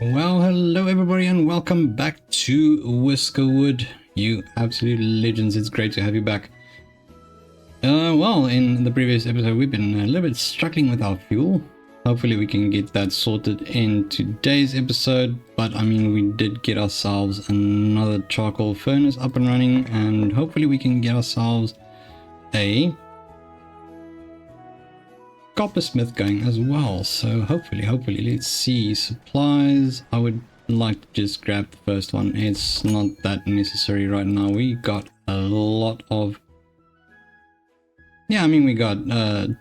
Well, hello everybody and welcome back to Whiskerwood. You absolute legends, it's great to have you back. Well, in the previous episode we've been a little bit struggling with our fuel. Hopefully we can get that sorted in today's episode, but I mean we did get ourselves another charcoal furnace up and running, and hopefully we can get ourselves a coppersmith going as well. So hopefully let's see. Supplies, I would like to just grab the first one. It's not that necessary right now. We got a lot of, we got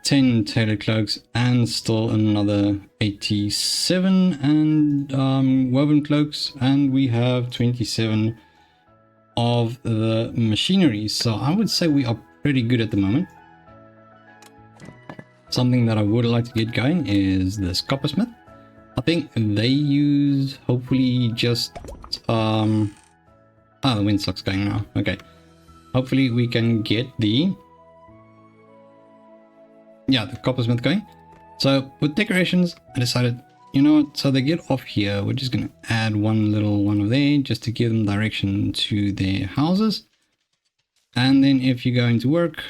10 tailored cloaks and still another 87 and woven cloaks, and we have 27 of the machinery. So I would say we are pretty good at the moment. Something that I would like to get going is this coppersmith. I think they use hopefully just the windsock's going now. Okay, hopefully we can get the coppersmith going. So with decorations I decided, you know what, so they get off here, we're just gonna add one little one of there just to give them direction to their houses. And then if you go into work,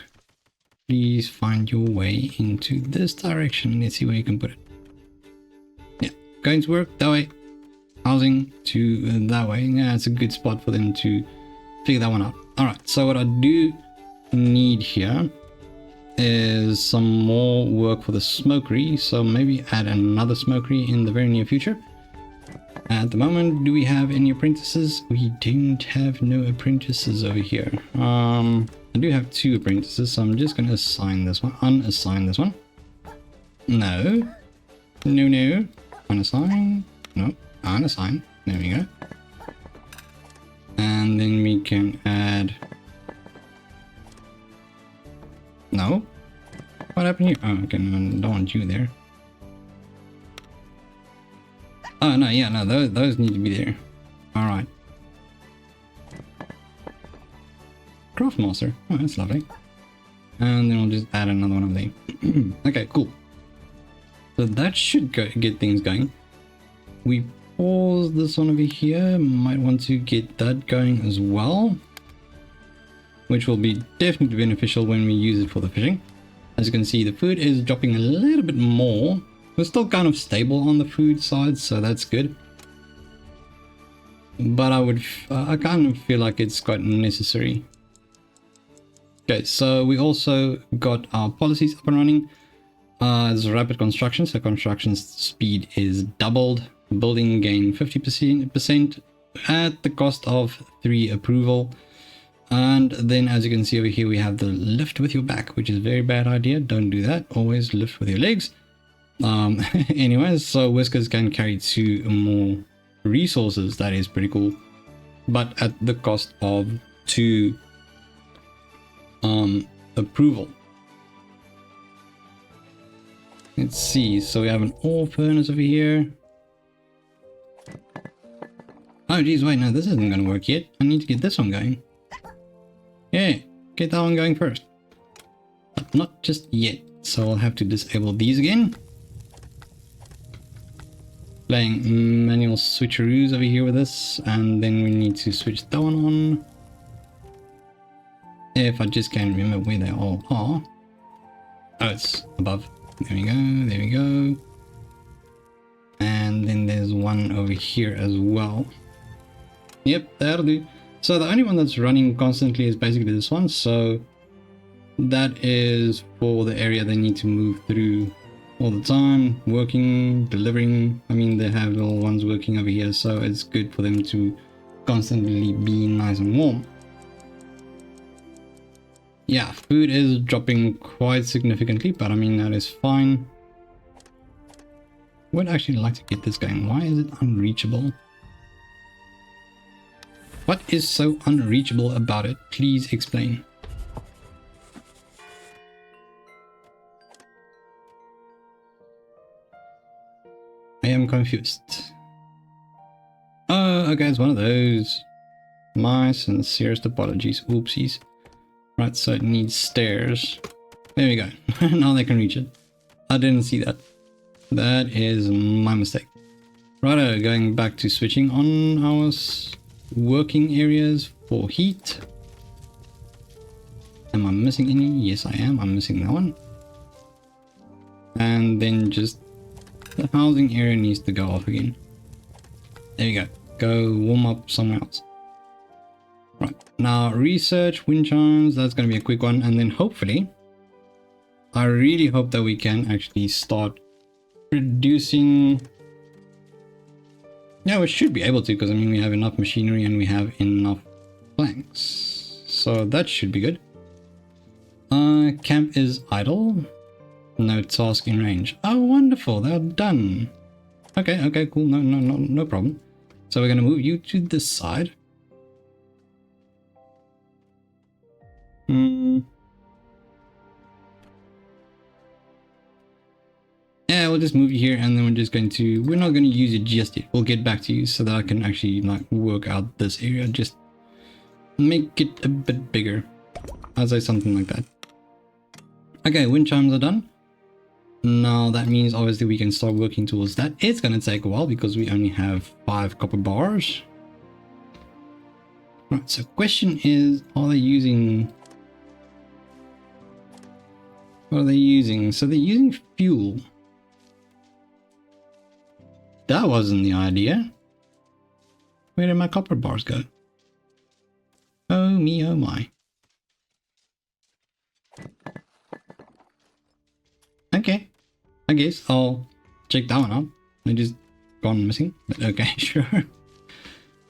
please find your way into this direction. Let's see where you can put it. Yeah, going to work that way, housing to that way. Yeah, it's a good spot for them to figure that one out. All right, so what I do need here is some more work for the smokery, so maybe add another smokery in the very near future. At the moment, do we have any apprentices? We don't have no apprentices over here. I do have 2 apprentices, so I'm just going to assign this one, unassign this one. No, unassign, no, unassign, there we go. And then we can add, no, what happened here? Oh, okay, no, I don't want you there. Oh, no, yeah, no, those need to be there. All right. Craftmaster. Oh, that's lovely. And then we'll just add another one of them. Okay, cool. So that should get things going. We pause this one over here. Might want to get that going as well, which will be definitely beneficial when we use it for the fishing. As you can see, the food is dropping a little bit more. We're still kind of stable on the food side, so that's good. But I kind of feel like it's quite necessary. Okay, so we also got our policies up and running. It's rapid construction, so construction speed is doubled. Building gain 50% at the cost of 3 approval. And then as you can see over here, we have the lift with your back, which is a very bad idea. Don't do that. Always lift with your legs. Anyways, so Whiskers can carry 2 more resources. That is pretty cool, but at the cost of 2 approval. Let's see, so we have an ore furnace over here. Oh geez, wait, no, this isn't gonna work yet. I need to get this one going. Yeah, get that one going first, but not just yet. So I'll have to disable these again. Playing manual switcheroos over here with this, and then we need to switch that one on. If I just can't remember where they all are. Oh, it's above. There we go, there we go. And then there's one over here as well. Yep, that'll do. So the only one that's running constantly is basically this one. So that is for the area they need to move through all the time, working, delivering. I mean, they have little ones working over here, so it's good for them to constantly be nice and warm. Yeah, food is dropping quite significantly, but I mean, that is fine. Would actually like to get this going. Why is it unreachable? What is so unreachable about it? Please explain. I am confused. Oh, okay, it's one of those. My sincerest apologies. Oopsies. Right, so it needs stairs. There we go. Now they can reach it. I didn't see that. That is my mistake. Righto, going back to switching on our working areas for heat. Am I missing any? Yes, I am. I'm missing that one. And then just the housing area needs to go off again. There you go. Go warm up somewhere else. Right, now research wind chimes. That's going to be a quick one. And then hopefully, I really hope that we can actually start producing. Yeah, we should be able to, because I mean we have enough machinery and we have enough planks. So that should be good. Camp is idle. No task in range. Oh, wonderful. They're done. Okay, cool. No problem. So we're going to move you to this side. Yeah, we'll just move you here, and then we're not going to use it just yet. We'll get back to you so that I can actually like work out this area. Just make it a bit bigger. I'll say something like that. Okay, wind chimes are done. Now that means obviously we can start working towards that. It's going to take a while because we only have 5 copper bars. Right, so question is, are they using... What are they using? So they're using fuel. That wasn't the idea. Where did my copper bars go? Oh me, oh my. Okay. I guess I'll check that one out. I just gone missing, but okay, sure.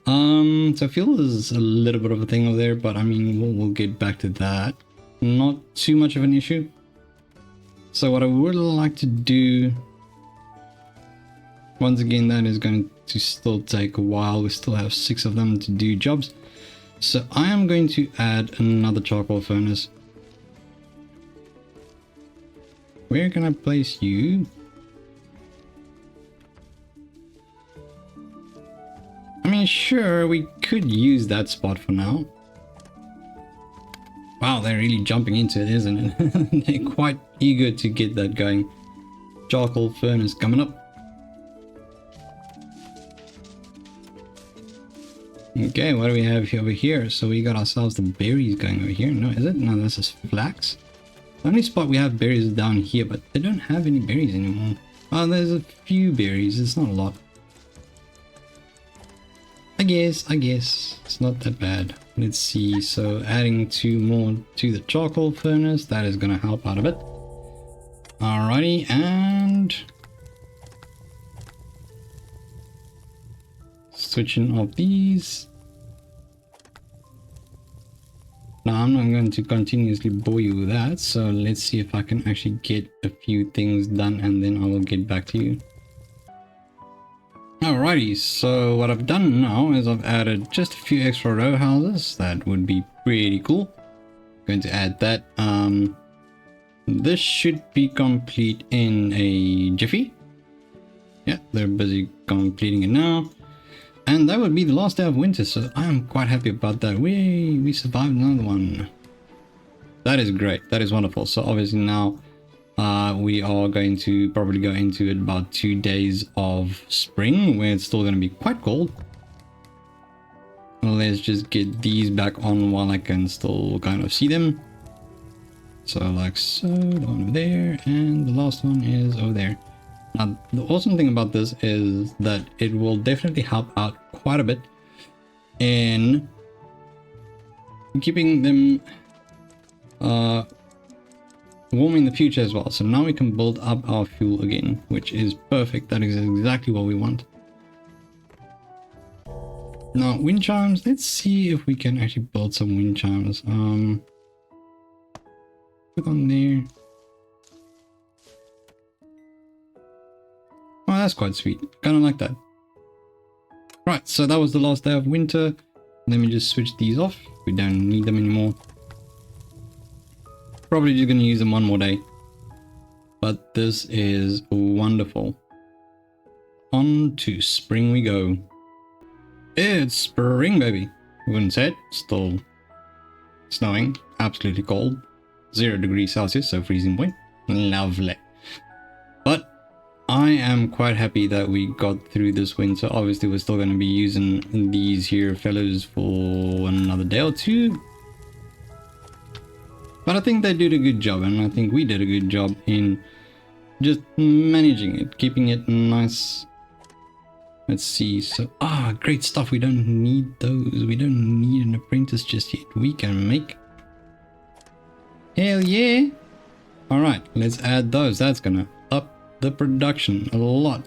So fuel is a little bit of a thing over there, but I mean, we'll get back to that. Not too much of an issue. So what I would like to do, once again, that is going to still take a while. We still have 6 of them to do jobs. So I am going to add another charcoal furnace. Where can I place you? I mean, sure, we could use that spot for now. Wow, they're really jumping into it, isn't it? They're quite eager to get that going. Charcoal furnace coming up. Okay, what do we have over here? So we got ourselves the berries going over here. No, is it? No, this is flax. The only spot we have berries is down here, but they don't have any berries anymore. Oh, there's a few berries. It's not a lot. I guess it's not that bad. Let's see. So adding 2 more to the charcoal furnace, that is going to help out a bit. Alrighty, and switching off these. Now I'm not going to continuously bore you with that, so let's see if I can actually get a few things done, and then I will get back to you. Alrighty, so what I've done now is I've added just a few extra row houses. That would be pretty cool. Going to add that. This should be complete in a jiffy. Yeah, they're busy completing it now. And that would be the last day of winter, so I'm quite happy about that. We survived another one. That is great. That is wonderful. So obviously now we are going to probably go into about 2 days of spring, where it's still going to be quite cold. Let's just get these back on while I can still kind of see them. So like so, down over there, and the last one is over there. Now, the awesome thing about this is that it will definitely help out quite a bit in keeping them warm in the future as well. So now we can build up our fuel again, which is perfect. That is exactly what we want. Now, wind chimes, let's see if we can actually build some wind chimes. Put on there. Oh, that's quite sweet. Kind of like that. Right, so that was the last day of winter. Let me just switch these off. We don't need them anymore. Probably just going to use them one more day. But this is wonderful. On to spring we go. It's spring, baby. Wouldn't say it. Still snowing. Absolutely cold. 0 degrees Celsius, so freezing point. Lovely. But I am quite happy that we got through this winter. Obviously, we're still going to be using these here fellows for another day or two. But I think they did a good job, and I think we did a good job in just managing it, keeping it nice. Let's see. So, great stuff. We don't need those. We don't need an apprentice just yet. We can make... Hell yeah! Alright, let's add those. That's gonna up the production a lot.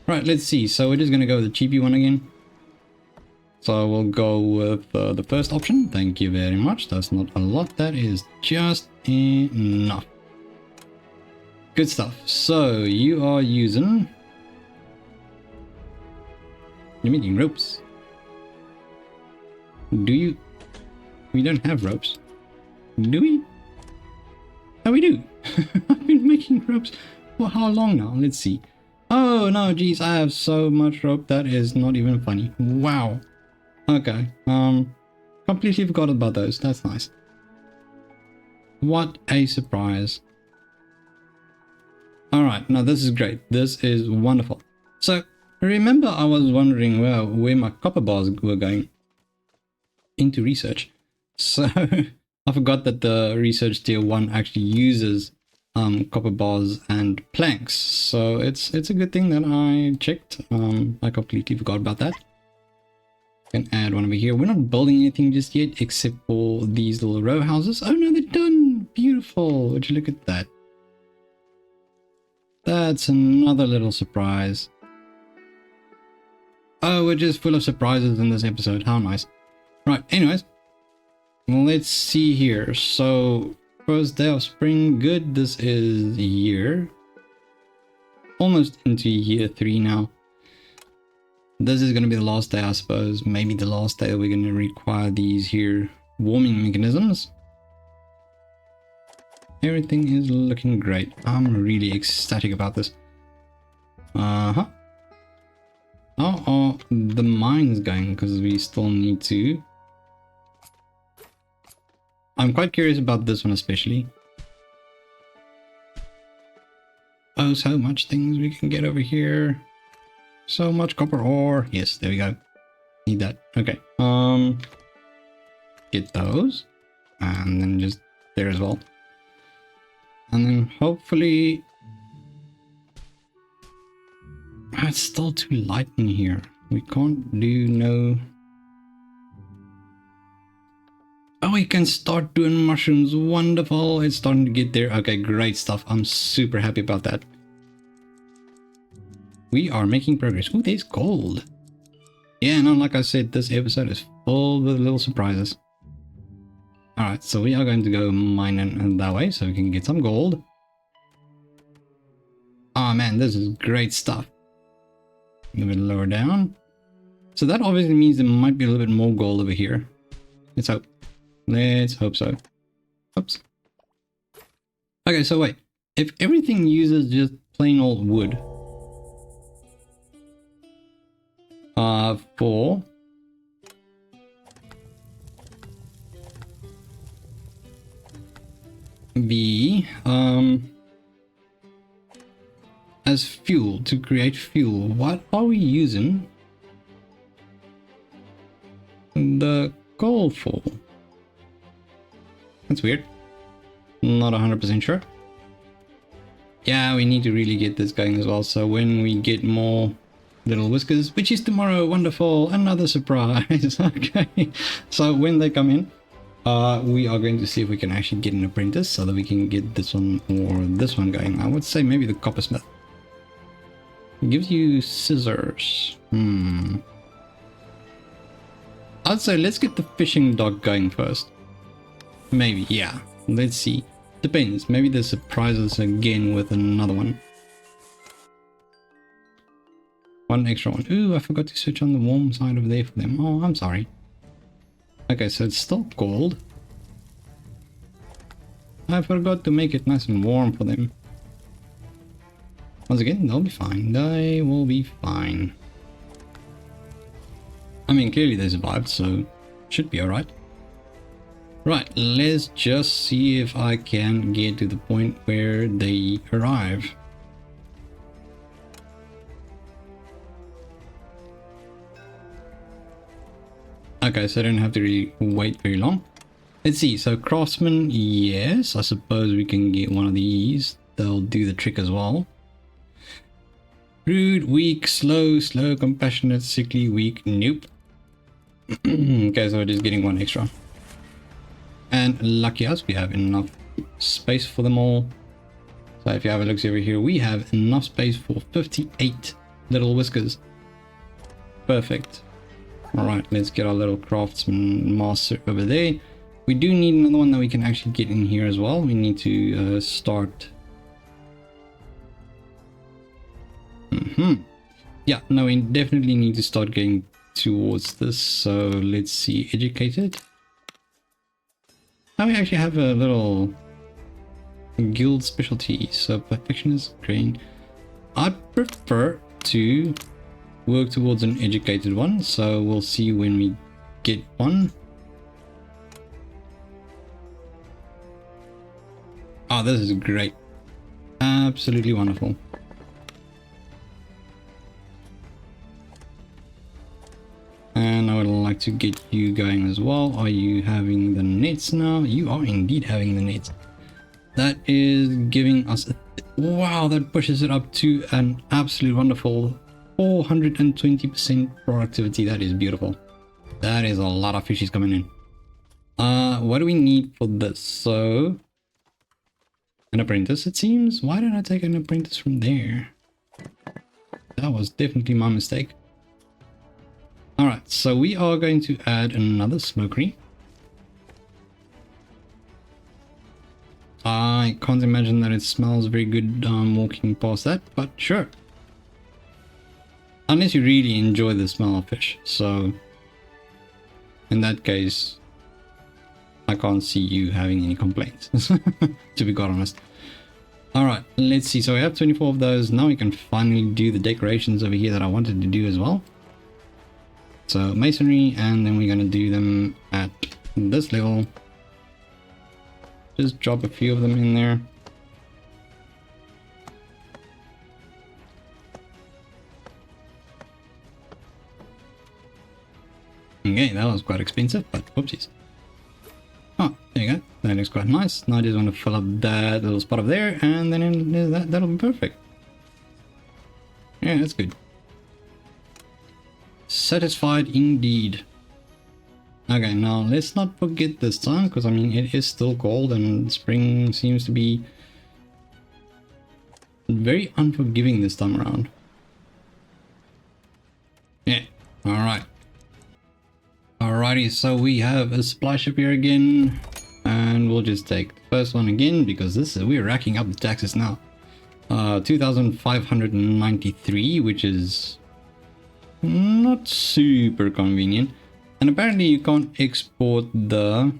Right, let's see. So we're just gonna go with the cheapy one again. So we'll go with the first option. Thank you very much. That's not a lot. That is just enough. Good stuff. So you are using... You're making ropes. Do you? We don't have ropes. Do we? Oh, we do. I've been making ropes for how long now? Let's see. Oh, no, geez, I have so much rope. That is not even funny. Wow. Okay. Completely forgot about those. That's nice. What a surprise. All right. Now, this is great. This is wonderful. So, remember, I was wondering where my copper bars were going into research. So I forgot that the research tier 1 actually uses copper bars and planks. So it's a good thing that I checked. I completely forgot about that. Can add one over here. We're not building anything just yet except for these little row houses. Oh no, they're done. Beautiful. Would you look at that? That's another little surprise. Oh, we're just full of surprises in this episode. How nice. Right, anyways. Let's see here. So, first day of spring. Good. This is year. Almost into year 3 now. This is going to be the last day, I suppose. Maybe the last day we're going to require these here warming mechanisms. Everything is looking great. I'm really ecstatic about this. Uh-huh. How are the mines going? Because we still need to... I'm quite curious about this one especially. Oh, so much things we can get over here. So much copper ore. Yes, there we go. Need that. Okay. Get those. And then just there as well. And then hopefully... It's still too light in here. We can't do no... Oh, we can start doing mushrooms. Wonderful. It's starting to get there. Okay, great stuff. I'm super happy about that. We are making progress. Oh, there's gold. Yeah, no, like I said, this episode is full with little surprises. Alright, so we are going to go mining that way so we can get some gold. Oh man, this is great stuff. A little bit lower down. So that obviously means there might be a little bit more gold over here. Let's hope. Let's hope so. Oops. Okay, so wait. If everything uses just plain old wood... for... the... as fuel, to create fuel, what are we using the coal for? That's weird. Not 100% sure. Yeah, we need to really get this going as well. So when we get more little whiskers, which is tomorrow, wonderful, another surprise. Okay, so when they come in, we are going to see if we can actually get an apprentice so that we can get this one or this one going. I would say maybe the coppersmith. Gives you scissors. I'd say let's get the fishing dock going first. Maybe, yeah. Let's see. Depends. Maybe they surprise us again with another one. One extra one. Ooh, I forgot to switch on the warm side over there for them. Oh, I'm sorry. Okay, so it's still cold. I forgot to make it nice and warm for them. Once again, they'll be fine. They will be fine. I mean, clearly they survived, so should be alright. Right, let's just see if I can get to the point where they arrive. Okay, so I don't have to really wait very long. Let's see, so craftsman, yes, I suppose we can get one of these. They'll do the trick as well. Rude, weak, slow, compassionate, sickly, weak, nope. Okay, so we're just getting one extra. And lucky us, we have enough space for them all. So if you have a look over here, we have enough space for 58 little whiskers. Perfect. Alright, let's get our little craftsman master over there. We do need another one that we can actually get in here as well. We need to start... Yeah, no, we definitely need to start getting towards this. So let's see, educated. Now we actually have a little guild specialty. So perfectionist, grain. I prefer to work towards an educated one. So we'll see when we get one. Oh, this is great. Absolutely wonderful. And I would like to get you going as well. Are you having the nets now? You are indeed having the nets. That is giving us... wow, that pushes it up to an absolute wonderful 420% productivity. That is beautiful. That is a lot of fishies coming in. What do we need for this? So... an apprentice, it seems. Why did I take an apprentice from there? That was definitely my mistake. Alright, so we are going to add another smokery. I can't imagine that it smells very good walking past that, but sure. Unless you really enjoy the smell of fish, so in that case, I can't see you having any complaints, to be quite honest. Alright, let's see. So we have 24 of those. Now we can finally do the decorations over here that I wanted to do as well. So masonry, and then we're going to do them at this level. Just drop a few of them in there. Okay, that was quite expensive, but whoopsies. Oh, there you go. That looks quite nice. Now I just want to fill up that little spot up there, and then that'll be perfect. Yeah, that's good. Satisfied indeed. Okay, now let's not forget this time, because I mean it is still cold and spring seems to be very unforgiving this time around. Yeah, alright. Alrighty, so we have a supply ship here again, and we'll just take the first one again because we're racking up the taxes now. 2,593, which is not super convenient. And apparently you can't export the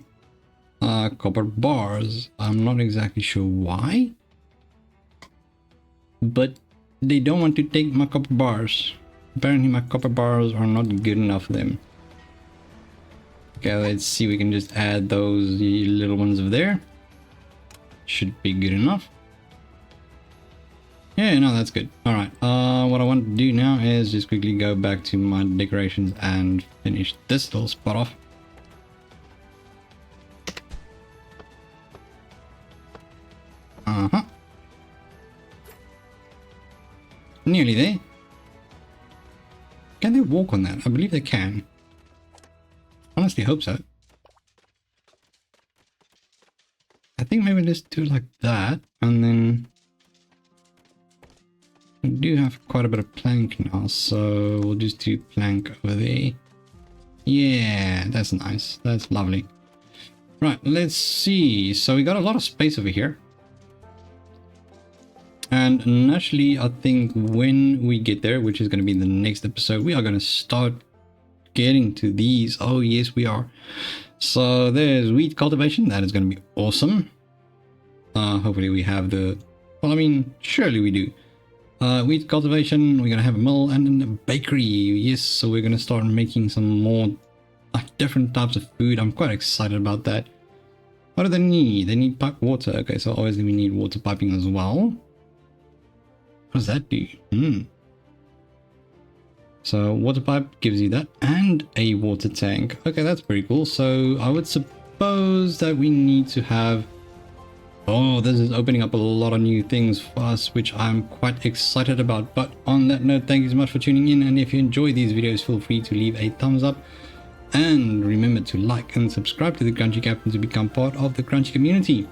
copper bars. I'm not exactly sure why, but they don't want to take my copper bars. Apparently my copper bars are not good enough for them. Okay, let's see, we can just add those little ones over there. Should be good enough. Yeah, no, that's good. Alright, what I want to do now is just quickly go back to my decorations and finish this little spot off. Uh-huh. Nearly there. Can they walk on that? I believe they can. Honestly hope so. I think maybe let's do it like that, and then we do have quite a bit of plank now, so we'll just do plank over there. Yeah, that's nice. That's lovely. Right, let's see. So we got a lot of space over here. And naturally, I think when we get there, which is going to be the next episode, we are going to start getting to these. Oh, yes, we are. So there's wheat cultivation. That is going to be awesome. Hopefully we have the... well, I mean, surely we do. Wheat cultivation, we're going to have a mill and then a bakery. Yes, so we're going to start making some more different types of food. I'm quite excited about that. What do they need? They need pipe water. Okay, so obviously we need water piping as well. What does that do? So water pipe gives you that, and a water tank. Okay, that's pretty cool. So I would suppose that we need to have... Oh, this is opening up a lot of new things for us, which I'm quite excited about. But on that note, thank you so much for tuning in. And if you enjoy these videos, feel free to leave a thumbs up. And remember to like and subscribe to the Crunchy Captain to become part of the Crunchy community.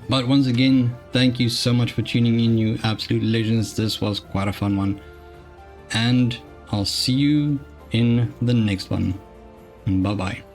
But once again, thank you so much for tuning in, you absolute legends. This was quite a fun one. And I'll see you in the next one. Bye-bye.